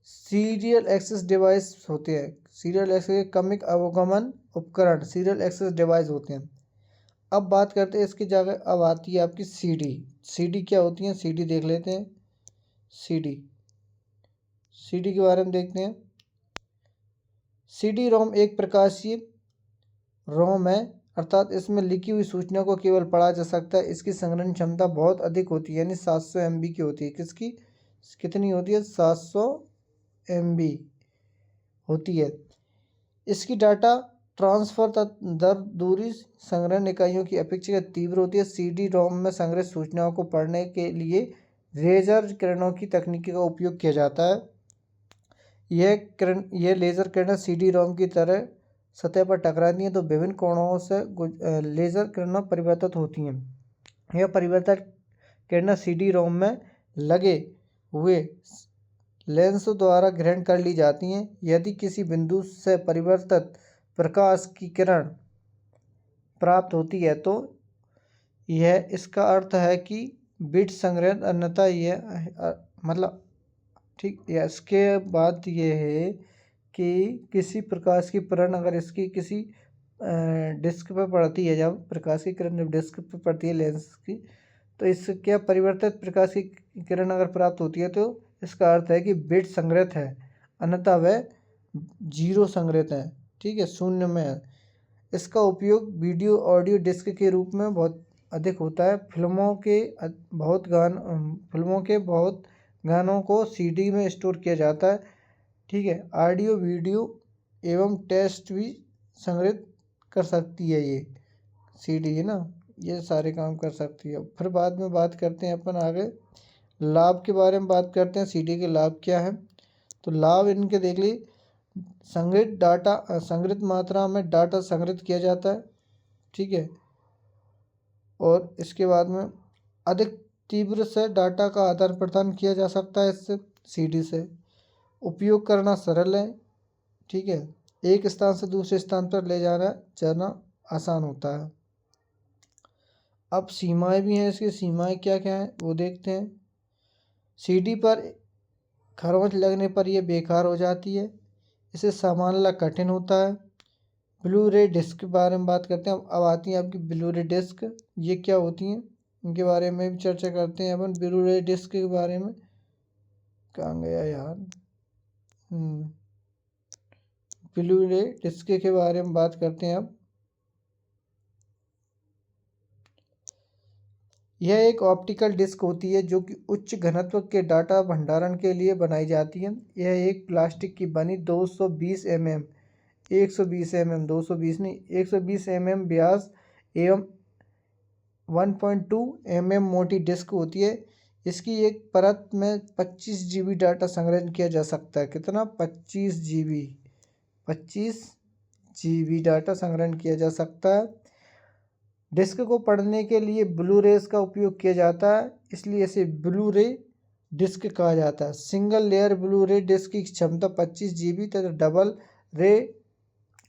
सीरियल एक्सेस डिवाइस होते हैं। सीरियल एक्सेस के क्रमिक अवगमन उपकरण सीरियल एक्सेस डिवाइस होते हैं। अब बात करते हैं इसकी जगह, अब आती है आपकी सीडी। सीडी क्या होती है, सीडी देख लेते हैं। सीडी सीडी के बारे में देखते हैं। सीडी रोम एक प्रकार से रोम है, अर्थात इसमें लिखी हुई सूचना को केवल पढ़ा जा सकता है। इसकी संग्रहण क्षमता बहुत अधिक होती है, यानी 700 MB की होती है। किसकी कितनी होती है? 700 MB होती है। इसकी डाटा ट्रांसफर दर दूरी संग्रहण इकाइयों की अपेक्षाकृत तीव्र होती है। CD-ROM में संग्रहित सूचनाओं को पढ़ने के लिए लेजर किरणों की तकनीक का उपयोग किया जाता है। यह लेजर किरणें CD-ROM की तरह सतह पर टकराती हैं तो विभिन्न कोणों से लेजर किरणें परिवर्तित होती हैं। यह परिवर्तित किरणें CD-ROM में लगे हुए लेंसों द्वारा ग्रहण कर ली जाती हैं। यदि किसी बिंदु से परिवर्तित प्रकाश की किरण प्राप्त होती है तो यह इसका अर्थ है कि बिट संग्रहण, अन्यथा यह मतलब ठीक है। इसके बाद ये है कि किसी प्रकाश की किरण अगर इसकी किसी डिस्क पर पड़ती है, जब प्रकाश की किरण जब डिस्क पर पड़ती है लेंस की, तो इससे क्या परिवर्तित प्रकाश की किरण अगर प्राप्त होती है तो इसका अर्थ है कि बिट संग्रहित है, अन्यथा वह 0 संग्रहित है। ठीक है, शून्य में है। इसका उपयोग वीडियो ऑडियो डिस्क के रूप में बहुत अधिक होता है। फिल्मों के बहुत गानों को CD में स्टोर किया जाता है। ठीक है, ऑडियो वीडियो एवं टेक्स्ट भी संग्रहित कर सकती है ये CD, है ना, ये सारे काम कर सकती है। फिर बाद में बात करते हैं अपन आगे लाभ के बारे में बात करते हैं। CD के लाभ क्या है? तो लाभ इनके देख ली, संग्रहित मात्रा में डाटा संग्रहित किया जाता है। ठीक है, और इसके बाद में अधिक तीव्र से डाटा का आदान प्रदान किया जा सकता है इससे CD से। उपयोग करना सरल है। ठीक है, एक स्थान से दूसरे स्थान पर ले जाना आसान होता है। अब सीमाएं भी हैं इसकी। सीमाएं क्या क्या हैं वो देखते हैं। CD पर खरोंच लगने पर यह बेकार हो जाती है, इसे संभालना कठिन होता है। ब्लू रे डिस्क के बारे में बात करते हैं। अब आती हैं आपकी ब्लू रे डिस्क, ये क्या होती हैं इनके बारे में भी चर्चा करते हैं अपन। ब्लू रे डिस्क के बारे में कहाँ गया यार, ब्लू रे डिस्क के बारे में बात करते हैं। अब यह एक ऑप्टिकल डिस्क होती है जो कि उच्च घनत्व के डाटा भंडारण के लिए बनाई जाती है। यह एक प्लास्टिक की बनी 220 mm 220 नहीं 120 mm व्यास एवं 1.2 mm मोटी डिस्क होती है। इसकी एक परत में 25 GB डाटा संग्रहण किया जा सकता है। कितना? 25 GB डाटा संग्रहण किया जा सकता है। डिस्क को पढ़ने के लिए ब्लू रेस का उपयोग किया जाता है, इसलिए इसे ब्लू रे डिस्क कहा जाता है। सिंगल लेयर ब्लू रे डिस्क की क्षमता 25 GB तथा डबल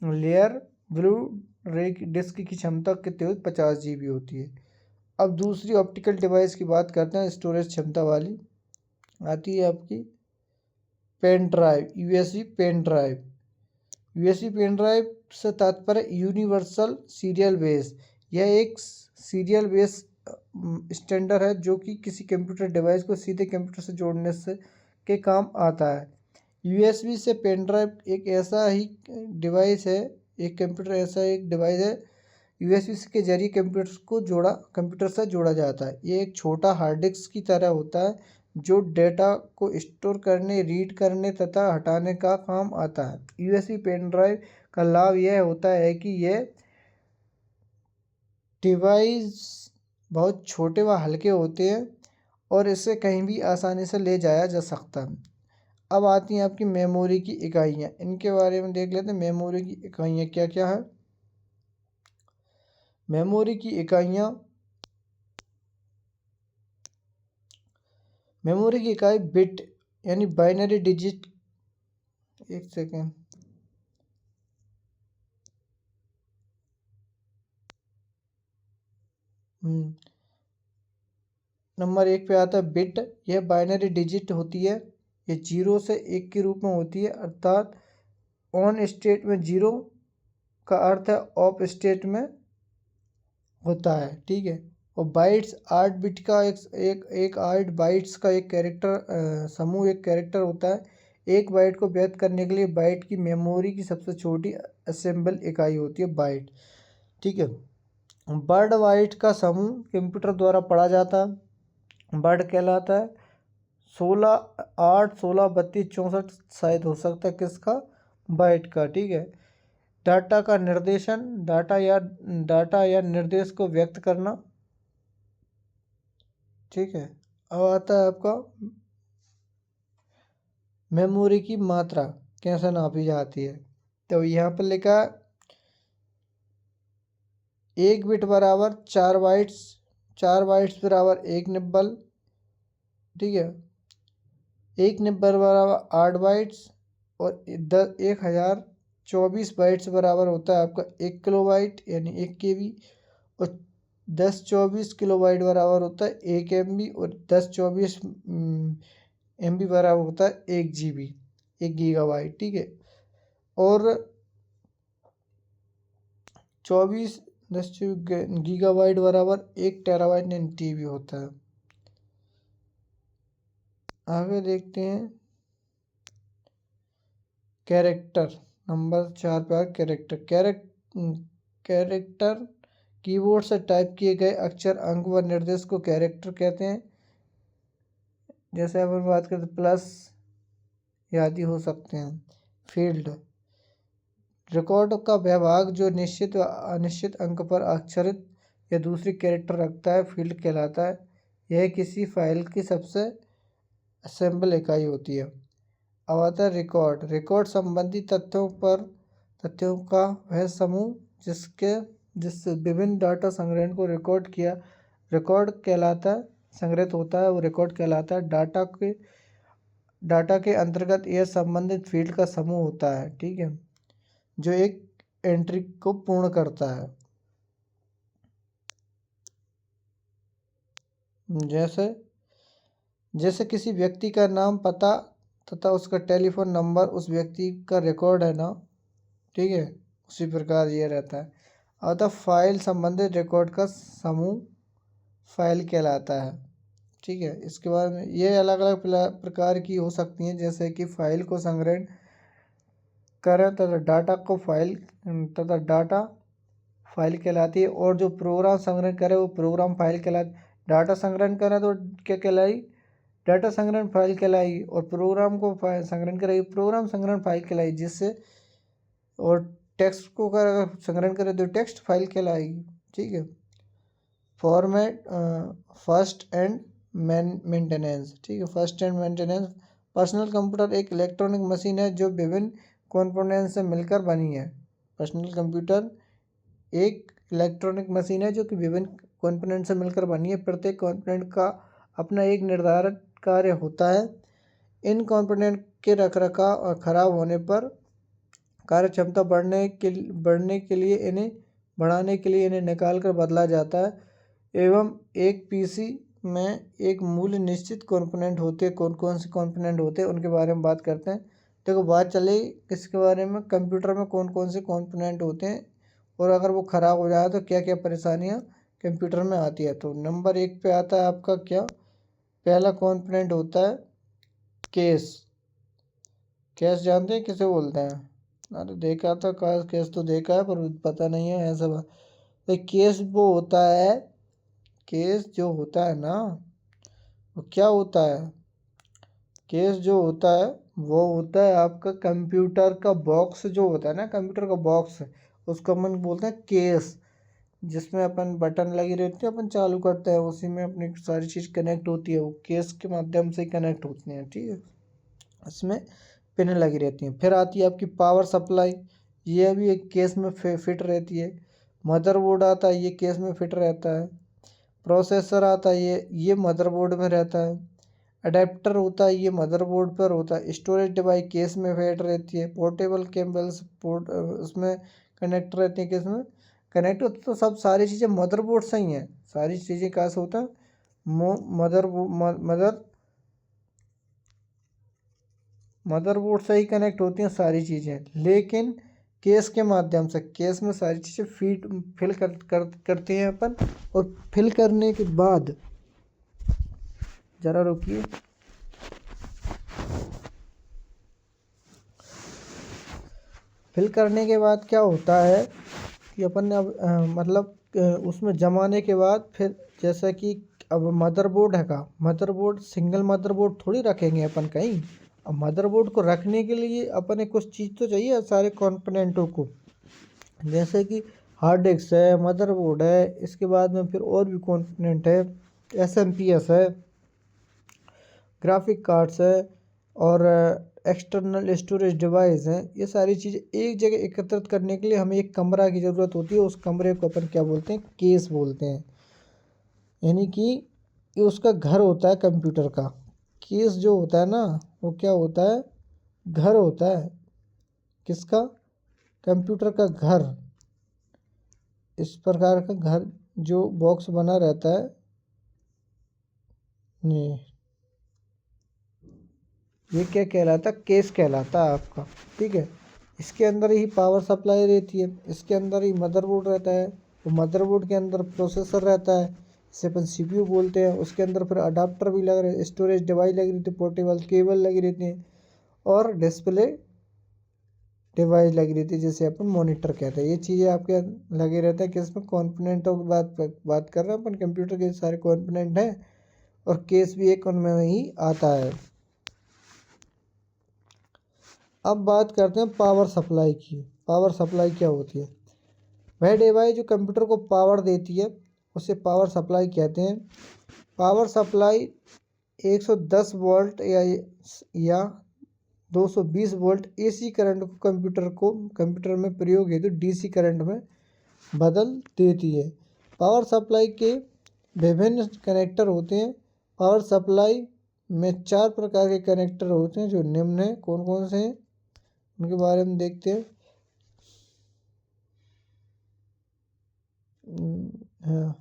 लेयर ब्लू रे डिस्क की क्षमता कितनी होती? 50 GB होती है। अब दूसरी ऑप्टिकल डिवाइस की बात करते हैं। स्टोरेज क्षमता वाली आती है आपकी pen drive, USB pen drive. USB pen drive से तात्पर्य यूनिवर्सल सीरियल बेस। यह एक सीरियल बेस स्टैंडर्ड है जो कि किसी कंप्यूटर डिवाइस को सीधे कंप्यूटर से जोड़ने से के काम आता है। USB से पेन ड्राइव एक ऐसा ही डिवाइस है, एक कंप्यूटर ऐसा एक डिवाइस है USB के जरिए कंप्यूटर से जोड़ा जाता है। ये एक छोटा हार्ड डिस्क की तरह होता है जो डेटा को स्टोर करने, रीड करने तथा हटाने का काम आता है। USB पेन ड्राइव का लाभ यह होता है कि यह डिवाइस बहुत छोटे व हल्के होते हैं और इसे कहीं भी आसानी से ले जाया जा सकता है। अब आती हैं आपकी मेमोरी की इकाइयाँ, इनके बारे में देख लेते हैं। मेमोरी की इकाइयाँ क्या क्या है? मेमोरी की इकाई बिट यानी बाइनरी डिजिट। एक सेकेंड, नंबर 1 पे आता है बिट। यह बाइनरी डिजिट होती है। ये 0 से 1 के रूप में होती है, अर्थात ऑन स्टेट में 0 का अर्थ है ऑफ स्टेट में होता है। ठीक है, और बाइट्स 8 बिट का एक 8 बाइट्स का एक कैरेक्टर समूह, एक कैरेक्टर होता है। एक बाइट को व्यक्त करने के लिए बाइट की मेमोरी की सबसे छोटी असेंबल इकाई होती है बाइट। ठीक है। वर्ड बाइट का समूह कंप्यूटर द्वारा पढ़ा जाता है, वर्ड कहलाता है। 16 8 16 32 64 शायद हो सकता है किसका, बाइट का। ठीक है। डाटा का निर्देशन, डाटा या निर्देश को व्यक्त करना। ठीक है। अब आता है आपका मेमोरी की मात्रा कैसे नापी जाती है। तो यहाँ पर लिखा 1 बिट बराबर 4 बाइट्स, 4 बाइट्स बराबर 1 निब्बल। ठीक है। 1 निब्बल बराबर 8 बाइट्स और 1024 बाइट्स बराबर होता है आपका 1 किलो बाइट यानी 1 KB। और 1024 किलो बाइट बराबर होता है 1 MB और 1024 MB बराबर होता है 1 GB, 1 गीगाबाइट। ठीक है। और 10 गीगाबाइट बराबर 1 टेराबाइट यानी TB होता है। आगे देखते हैं कैरेक्टर, नंबर 4 पर कैरेक्टर कीबोर्ड से टाइप किए गए अक्षर, अंक व निर्देश को कैरेक्टर कहते हैं। जैसे अपन बात करते प्लस आदि हो सकते हैं। फील्ड, रिकॉर्ड का विभाग जो निश्चित व अनिश्चित अंक पर अक्षरित या दूसरी कैरेक्टर रखता है, फील्ड कहलाता है। यह किसी फाइल की सबसे असेंबल इकाई होती है। अब आता है रिकॉर्ड संबंधी तथ्यों का वह समूह जिससे विभिन्न डाटा संग्रहण को रिकॉर्ड कहलाता है, संग्रहित होता है, वो रिकॉर्ड कहलाता है। डाटा के अंतर्गत यह संबंधित फील्ड का समूह होता है। ठीक है। जो एक एंट्री को पूर्ण करता है। जैसे किसी व्यक्ति का नाम, पता तथा उसका टेलीफोन नंबर उस व्यक्ति का रिकॉर्ड है ना। ठीक है। उसी प्रकार ये रहता है। अतः फाइल संबंधित रिकॉर्ड का समूह फाइल कहलाता है। ठीक है। इसके बारे में ये अलग अलग प्रकार की हो सकती हैं, जैसे कि फाइल को संग्रहण करें तथा डाटा फाइल कहलाती है। और जो प्रोग्राम संग्रहण करे वो प्रोग्राम फाइल कहलाती। डाटा संग्रहण करें तो क्या कहलाई, डाटा संग्रहण फाइल कहलाई। और प्रोग्राम को संग्रहण करेगी, प्रोग्राम संग्रहण फाइल कहलाई। जिससे और टेक्स्ट को अगर संग्रहण करें तो टेक्स्ट फाइल कहलाएगी। ठीक है। Format, first and maintenance. ठीक है। First and maintenance, personal computer एक इलेक्ट्रॉनिक मशीन है जो विभिन्न कंपोनेंट से मिलकर बनी है। पर्सनल कंप्यूटर एक इलेक्ट्रॉनिक मशीन है जो कि विभिन्न कंपोनेंट से मिलकर बनी है। प्रत्येक कंपोनेंट का अपना एक निर्धारित कार्य होता है। इन कंपोनेंट के रखरखाव और खराब होने पर कार्य क्षमता बढ़ाने के लिए इन्हें निकाल कर बदला जाता है। एवं एक PC में एक मूल्य निश्चित कंपोनेंट होते हैं। कौन से कंपोनेंट होते हैं उनके बारे में बात करते हैं। देखो बात चले किसके बारे में, कंप्यूटर में कौन से कंपोनेंट होते हैं और अगर वो ख़राब हो जाए तो क्या क्या परेशानियाँ कंप्यूटर में आती है। तो नंबर 1 पे आता है आपका क्या, पहला कंपोनेंट होता है केस। जानते हैं किसे बोलते हैं? अरे देखा था केस तो देखा है पर पता नहीं है ऐसा बात। तो केस वो होता है, केस जो होता है ना वो क्या होता है, केस जो होता है वो होता है आपका कंप्यूटर का बॉक्स जो होता है ना, कंप्यूटर का बॉक्स उसको अपन बोलते हैं केस। जिसमें अपन बटन लगी रहती है, अपन चालू करते हैं, उसी में अपनी सारी चीज़ कनेक्ट होती है, वो केस के माध्यम से कनेक्ट होती हैं। ठीक है। इसमें पिन लगी रहती हैं। फिर आती है आपकी पावर सप्लाई, ये भी एक केस में फिट रहती है। मदरबोर्ड आता है, ये केस में फिट रहता है। प्रोसेसर आता है, ये मदरबोर्ड में रहता है। अडेप्टर होता है, ये मदरबोर्ड पर होता है। स्टोरेज डिवाइस केस में फिट रहती है। पोर्टेबल केबल्स उसमें कनेक्ट रहती हैं, केस में कनेक्ट होते। तो सब सारी चीज़ें मदरबोर्ड से ही हैं। सारी चीज़ें कहाँ से होता है, मदरबोर्ड से ही कनेक्ट होती हैं सारी चीज़ें। लेकिन केस के माध्यम से, केस में सारी चीज़ें फिल करते हैं अपन। और फिल करने के बाद ज़रा रुकिए, फिल करने के बाद क्या होता है कि अपन ने अब मतलब उसमें जमाने के बाद फिर जैसा कि अब मदरबोर्ड है का मदरबोर्ड सिंगल मदरबोर्ड थोड़ी रखेंगे अपन कहीं। अब मदरबोर्ड को रखने के लिए अपन कुछ चीज़ तो चाहिए सारे कंपोनेंटों को, जैसे कि हार्ड डिस्क है, मदरबोर्ड है, इसके बाद में फिर और भी कंपोनेंट है, SMPS है, ग्राफिक कार्ड्स है और एक्सटर्नल स्टोरेज डिवाइस है। ये सारी चीज़ें एक जगह एकत्रित करने के लिए हमें एक कमरा की ज़रूरत होती है। उस कमरे को अपन क्या बोलते हैं, केस बोलते हैं। यानी कि ये उसका घर होता है कंप्यूटर का। केस जो होता है ना वो क्या होता है, घर होता है। किसका, कंप्यूटर का घर। इस प्रकार का घर जो बॉक्स बना रहता है, नहीं ये क्या कहलाता, केस कहलाता है आपका। ठीक है, इसके अंदर ही पावर सप्लाई रहती है, इसके अंदर ही मदरबोर्ड रहता है, वो मदरबोर्ड के अंदर प्रोसेसर रहता है, इसे अपन CPU बोलते हैं। उसके अंदर फिर अडाप्टर भी लग रहे हैं, स्टोरेज डिवाइस लगी रहती है, पोर्टेबल केबल लगी रहती है और डिस्प्ले डिवाइस लगी रहती है जिसे अपन मॉनिटर कहते हैं। ये चीज़ें आपके लगे रहते हैं। किसमें, कॉम्पोनेंटों की बात कर रहे हैं अपन। कंप्यूटर के सारे कॉम्पोनेंट हैं और केस भी एक उनमें ही आता है। अब बात करते हैं पावर सप्लाई की। पावर सप्लाई क्या होती है, वह डिवाइस जो कंप्यूटर को पावर देती है उसे पावर सप्लाई कहते हैं। पावर सप्लाई 110 वोल्ट या 220 वोल्ट AC करंट को कंप्यूटर में प्रयोग हेतु DC करंट में बदल देती है। पावर सप्लाई के विभिन्न कनेक्टर होते हैं। पावर सप्लाई में 4 प्रकार के कनेक्टर होते हैं जो निम्न हैं। कौन कौन से हैं उनके बारे में देखते हैं। हाँ,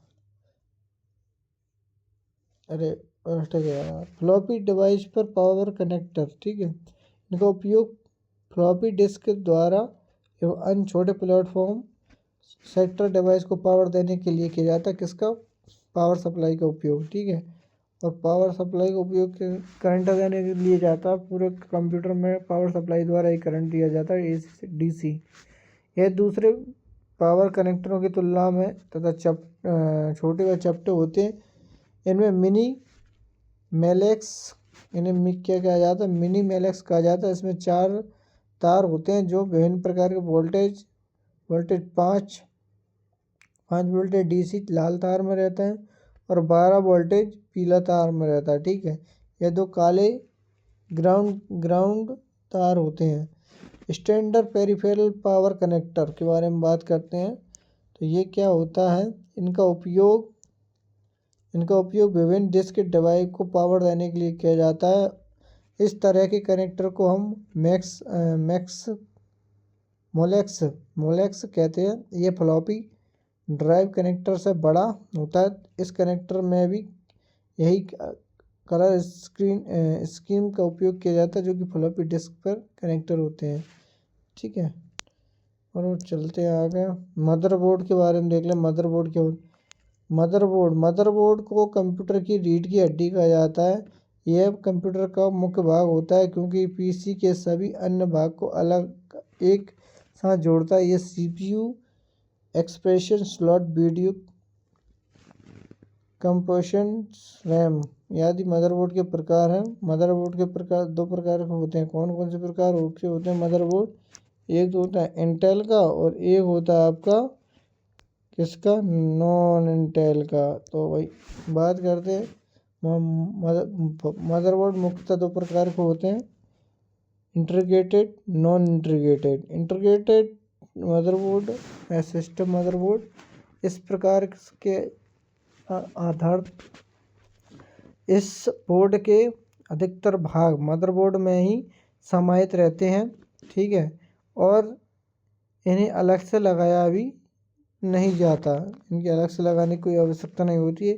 अरे फ्लॉपी डिवाइस पर पावर कनेक्टर। ठीक है, इनका उपयोग फ्लॉपी डिस्क के द्वारा एवं अन्य छोटे प्लेटफॉर्म सेक्टर डिवाइस को पावर देने के लिए किया जाता है। किसका, पावर सप्लाई का उपयोग। ठीक है, और पावर सप्लाई का उपयोग करंट देने के लिए जाता है। पूरे कंप्यूटर में पावर सप्लाई द्वारा ही करंट दिया जाता है, AC से DC। यह दूसरे पावर कनेक्टरों की तुलना में तथा छोटे व चपटे होते हैं। इनमें इन्हें क्या कहा जाता है, मिनी मेलेक्स कहा जाता है। इसमें 4 तार होते हैं जो विभिन्न प्रकार के वोल्टेज 5 वोल्टेज DC लाल तार में रहता है और 12 वोल्टेज पीला तार में रहता है। ठीक है, यह 2 काले ग्राउंड तार होते हैं। स्टैंडर्ड पेरिफेरल पावर कनेक्टर के बारे में बात करते हैं तो ये क्या होता है, इनका उपयोग विभिन्न डिस्क के डिवाइस को पावर देने के लिए किया जाता है। इस तरह के कनेक्टर को हम मोलेक्स कहते हैं। ये फ्लॉपी ड्राइव कनेक्टर से बड़ा होता है। इस कनेक्टर में भी यही कलर स्कीम का उपयोग किया जाता है जो कि फ्लॉपी डिस्क पर कनेक्टर होते हैं। ठीक है, और वो चलते हैं आगे। मदरबोर्ड के बारे में देख लें। मदरबोर्ड क्या होता है। मदरबोर्ड को कंप्यूटर की रीढ़ की हड्डी कहा जाता है। यह कंप्यूटर का मुख्य भाग होता है क्योंकि PC के सभी अन्य भाग को अलग एक साथ जोड़ता है। यह CPU, expression slot, video composition, RAM आदि मदरबोर्ड के प्रकार हैं। मदरबोर्ड के प्रकार 2 प्रकार के होते हैं। कौन कौन से प्रकार होते हैं मदरबोर्ड, एक तो होता है इंटेल का और एक होता है आपका किसका, नॉन इंटेल का। तो भाई बात करते हैं मदरबोर्ड मुख्यतः 2 प्रकार के होते हैं, integrated, non integrated. Integrated motherboard या सिस्टम मदरबोर्ड इस प्रकार के आधार इस बोर्ड के अधिकतर भाग मदरबोर्ड में ही समाहित रहते हैं। ठीक है, और इन्हें अलग से लगाया भी नहीं जाता, इनके अलग से लगाने की कोई आवश्यकता नहीं होती है।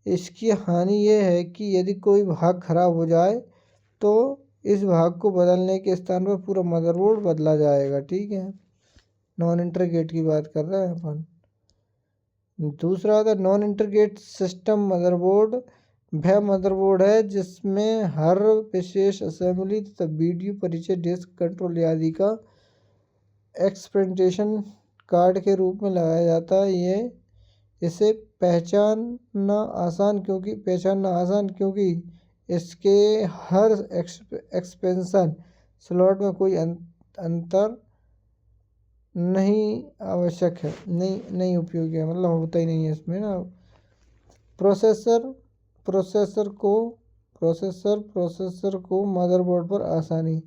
इसकी हानि यह है कि यदि कोई भाग खराब हो जाए तो इस भाग को बदलने के स्थान पर पूरा मदरबोर्ड बदला जाएगा। ठीक है, नॉन इंटीग्रेटेड की बात कर रहे हैं अपन। दूसरा आता है नॉन इंटीग्रेटेड सिस्टम मदरबोर्ड। वह मदरबोर्ड है जिसमें हर विशेष असेंबली तथा वीडियो परिचय, डिस्क कंट्रोल आदि का एक्सपेरिमेंटेशन कार्ड के रूप में लगाया जाता है। ये इसे पहचानना आसान क्योंकि इसके हर एक्सपेंशन स्लॉट में कोई अंतर नहीं आवश्यक है, नहीं उपयोगी है, मतलब होता ही नहीं है इसमें ना। प्रोसेसर को मदरबोर्ड पर आसानी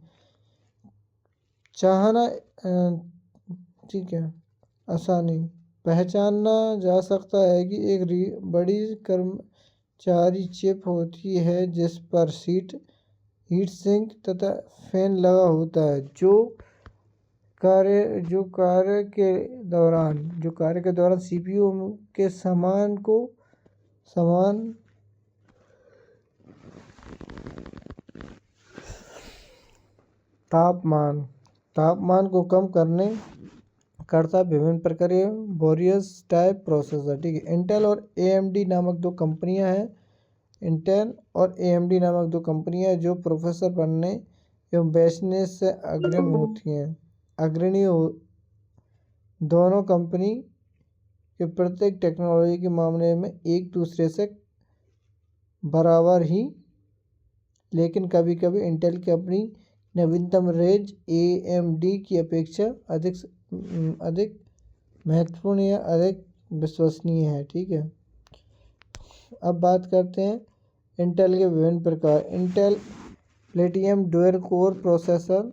चाहना ठीक है आसानी पहचानना जा सकता है कि एक बड़ी कर्मचारी चिप होती है जिस पर हीट सिंक तथा फैन लगा होता है जो कार्य के दौरान सीपीयू के समान तापमान को कम करता विभिन्न प्रकार के बोरियस टाइप प्रोसेसर। ठीक है, इंटेल और एएमडी नामक दो कंपनियां हैं जो प्रोसेसर बनने एवं बेचने से अग्रणी दोनों कंपनी के प्रत्येक टेक्नोलॉजी के मामले में एक दूसरे से बराबर ही, लेकिन कभी कभी इंटेल की अपनी नवीनतम रेंज एएमडी की अपेक्षा अधिक महत्वपूर्ण या अधिक विश्वसनीय है। ठीक है, अब बात करते हैं इंटेल के विभिन्न प्रकार। Intel pentium dual core processor,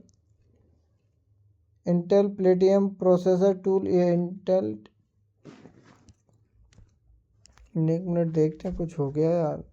Intel pentium processor tool. ये इंटेल एक मिनट देखते हैं, कुछ हो गया यार।